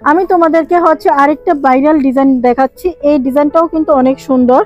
আমি তোমাদেরকে হচ্ছে আরেকটা ভাইরাল ডিজাইন দেখাচ্ছি। এই ডিজাইনটাও কিন্তু অনেক সুন্দর।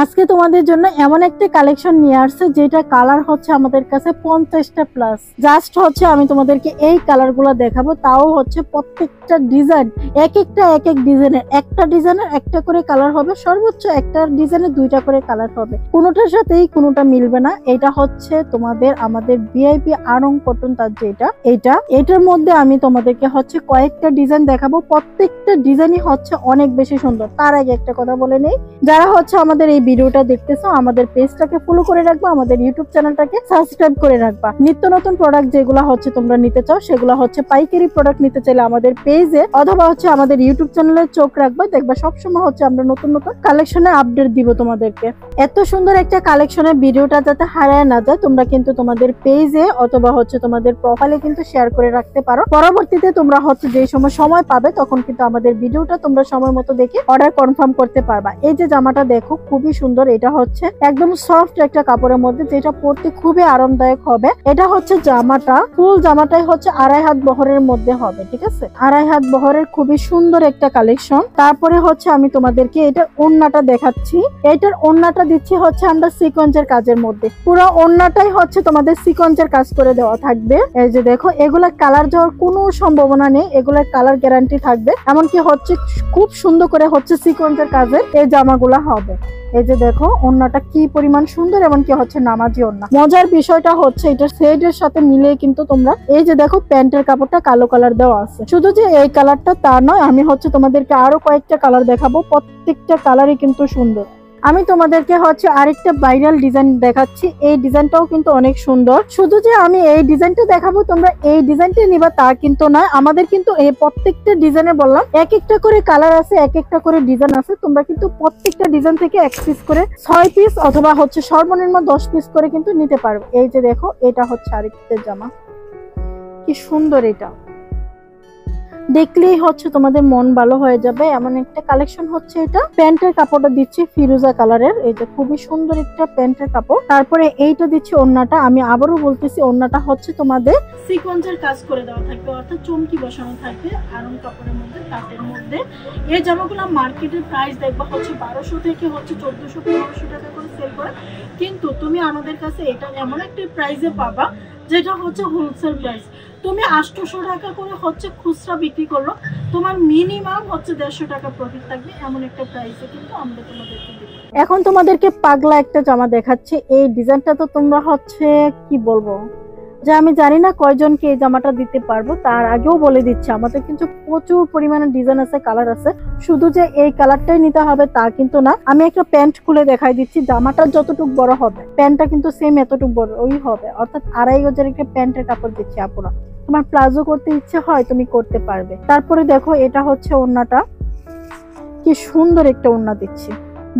আজকে তোমাদের জন্য এমন একটা কালেকশন নিয়ে আসছে যেটা কালার হচ্ছে আমাদের কাছে 50টা প্লাস। জাস্ট হচ্ছে আমি তোমাদেরকে এই কালারগুলো দেখাবো, তাও হচ্ছে প্রত্যেকটা ডিজাইন এক এক ডিজাইনের, একটা ডিজাইনের একটা করে কালার হবে, সর্বোচ্চ একটা ডিজাইনের দুইটা করে কালার হবে, কোনোটার সাথেই কোনোটা মিলবে না। এটা হচ্ছে তোমাদের আমাদের ভিআইপি আড়ং কটন তার যেটা এটার মধ্যে আমি তোমাদেরকে হচ্ছে কয়েকটা ডিজাইন দেখাবো। প্রত্যেকটা ডিজাইনই হচ্ছে অনেক বেশি সুন্দর। তার আগে একটা কথা বলে নেই, যারা হচ্ছে আমাদের এই ভিডিওটা দেখতেছো আমাদের পেজটাকে ফলো করে রাখবা, আমাদের ইউটিউব চ্যানেলটাকে সাবস্ক্রাইব করে রাখবা। নিত্য নতুন প্রোডাক্ট যেগুলো হচ্ছে তোমরা নিতে চাও, সেগুলো হচ্ছে পাইকারি প্রোডাক্ট নিতে চাইলে আমাদের পেজে অথবা হচ্ছে আমাদের ইউটিউব চ্যানেলে চোখ রাখবা, দেখবা সবসময় হচ্ছে আমরা নতুন নতুন কালেকশনের আপডেট দিব তোমাদেরকে। এত সুন্দর একটা কালেকশনের ভিডিওটা যাতে হারায় না যায়, তোমরা কিন্তু তোমাদের পেজে অথবা হচ্ছে তোমাদের প্রোফাইলে কিন্তু শেয়ার করে রাখতে পারো। পরবর্তীতে তোমরা হচ্ছে যে সময় পাবে তখন কিন্তু আমাদের ভিডিওটা তোমরা সময় মতো দেখে অর্ডার কনফার্ম করতে পারবা। এই যে জামাটা দেখো, খুবই সুন্দর। এটা হচ্ছে একদম সফট একটা কাপড়ের মধ্যে, যেটা পরতে খুবই আরামদায়ক হবে। এটা হচ্ছে জামাটা, ফুল জামাটাই হচ্ছে 2.5 হাত বহরের মধ্যে হবে, ঠিক আছে? 2.5 হাত বহরের খুবই সুন্দর একটা কালেকশন। তারপরে হচ্ছে আমি তোমাদেরকে এটার ওড়নাটা দেখাচ্ছি। এটার ওড়নাটা দিচ্ছি হচ্ছে আমরা সিকোয়েন্সের কাজের মধ্যে, পুরো ওড়নাটাই হচ্ছে তোমাদের সিকোয়েন্সের কাজ করে দেওয়া থাকবে। এই যে দেখো, এগুলা কালার যাওয়ার কোনো সম্ভাবনা নেই, এগুলার কালার গ্যারান্টি থাকবে। এমনকি হচ্ছে খুব সুন্দর করে হচ্ছে সিকোয়েন্সের কাজের এই জামাগুলা হবে। এই যে দেখো ওড়নাটা কি পরিমাণ সুন্দর, এমনকি হচ্ছে নামাজি ওড়না। মজার বিষয়টা হচ্ছে এটা সেটের সাথে মিলিয়ে কিন্তু তোমরা এই যে দেখো প্যান্টের কাপড়টা কালো কালার দেওয়া আছে। শুধু যে এই কালারটা তা নয়, আমি হচ্ছে তোমাদেরকে আরো কয়েকটা কালার দেখাবো, প্রত্যেকটা কালারই কিন্তু সুন্দর। আমি তোমাদেরকে হচ্ছে আরেকটা ভাইরাল ডিজাইন দেখাচ্ছি। এই ডিজাইনটাও কিন্তু অনেক সুন্দর। শুধু যে আমি এই ডিজাইনটা দেখাবো তোমরা এই ডিজাইনটা নিবা তা কিন্তু না, আমাদের কিন্তু এই প্রত্যেকটা ডিজাইনে বললাম এক একটা করে কালার আছে, এক একটা করে ডিজাইন আছে। তোমরা কিন্তু প্রত্যেকটা ডিজাইন থেকে 1 পিস করে 6 পিস অথবা হচ্ছে সর্বনিম্ন 10 পিস করে কিন্তু নিতে পারবে। এই যে দেখো, এটা হচ্ছে আরেকটা জামা, কি সুন্দর। এটা দেখলেই হচ্ছে তোমাদের মন ভালো হয়ে যাবে, এমন একটা কালেকশন হচ্ছে এটা। প্যান্টের কাপড়টা দিচ্ছি ফিরোজা কালারের, এই যে খুবই সুন্দর একটা প্যান্টের কাপড়। তারপরে এইটা দিচ্ছি ওড়নাটা, আমি আবারও বলতেছি ওড়নাটা হচ্ছে তোমাদের সিকোয়েন্সের কাজ করে দেওয়া থাকবে, অর্থাৎ চমকি বসানো থাকবে আরং কাপড়ের মধ্যে, তাঁতের মধ্যে। এই জামাগুলো মার্কেটের প্রাইস দেখবা হচ্ছে 1200 থেকে হচ্ছে 1400-1500 টাকা করে সেল করে, কিন্তু তুমি আমাদের কাছে এটা এমন একটা প্রাইসে পাবা যেটা হচ্ছে হোলসেল প্রাইস। তুমি 800 টাকা করে হচ্ছে খুচরা বিক্রি করলো, তোমার মিনিমাম হচ্ছে 150 টাকা প্রফিট থাকবে। এমন একটা প্রাইসে কিন্তু আমরা তোমাদেরকে দিই। এখন তোমাদেরকে পাগলা একটা জামা দেখাচ্ছি। এই ডিজাইনটা তো তোমরা হচ্ছে কি বলবো, যে আমি জানি না কয়জনকে এই জামাটা দিতে পারবো। তার আগেও বলে দিচ্ছি, আমাদের কিন্তু প্রচুর পরিমাণে ডিজাইন আছে, কালার আছে। শুধু যে এই কালারটাই নিতে হবে তা কিন্তু না। আমি একটা প্যান্ট খুলে দেখাই দিচ্ছি, জামাটা যতটুকু বড় হবে প্যান্টটা কিন্তু সেম এতটুকু বড় ওই হবে, অর্থাৎ 2.5 গজের একটা প্যান্টের কাপড় দিচ্ছি আপুরা। তোমার প্লাজো করতে ইচ্ছে হয় তুমি করতে পারবে। তারপরে দেখো, এটা হচ্ছে ওড়নাটা, কি সুন্দর একটা ওড়না দিচ্ছি।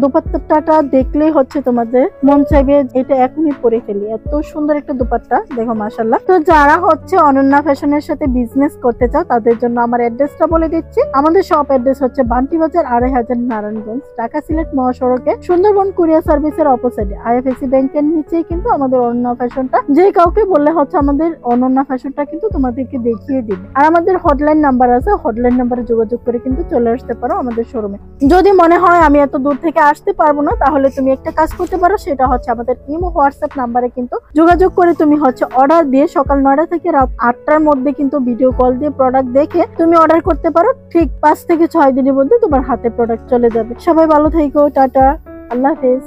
দুপাট্টাটা দেখলেই হচ্ছে তোমাদের মন চাইবে এটা এখনই পরে ফেলি, এত সুন্দর একটা দুপাট্টা দেখো, মাশাআল্লাহ। তো যারা হচ্ছে অনন্যা ফ্যাশনের সাথে বিজনেস করতে চাও তাদের জন্য আমার অ্যাড্রেসটা বলে দিচ্ছি। আমাদের শপ অ্যাড্রেস হচ্ছে বান্টি বাজার 2.5 নারায়ণগঞ্জ, ঢাকা সিলেট মহাসড়কে, সুন্দরবন কুরিয়ার সার্ভিসের অপোজিটে আইএফএসি ব্যাংকের নিচেই কিন্তু আমাদের অনন্যা ফ্যাশনটা। যে কাউকে বললে হচ্ছে আমাদের অনন্যা ফ্যাশনটা কিন্তু তোমাদেরকে দেখিয়ে দিবে। আর আমাদের হটলাইন নাম্বার আছে, হটলাইন নাম্বারে যোগাযোগ করে কিন্তু চলে আসতে পারো আমাদের শোরুমে। যদি মনে হয় আমি এত দূর থেকে আসতে পারবো না, তাহলে তুমি একটা কাজ করতে পারো, সেটা হচ্ছে আমাদের ইমো হোয়াটসঅ্যাপ নাম্বারে কিন্তু যোগাযোগ করে তুমি হচ্ছে অর্ডার দিয়ে সকাল 9টা থেকে রাত 8টার মধ্যে কিন্তু ভিডিও কল দিয়ে প্রোডাক্ট দেখে তুমি অর্ডার করতে পারো। ঠিক 5 থেকে 6 দিনের মধ্যে তোমার হাতে প্রোডাক্ট চলে যাবে। সবাই ভালো থেকো, টাটা, আল্লাহ হাফেজ।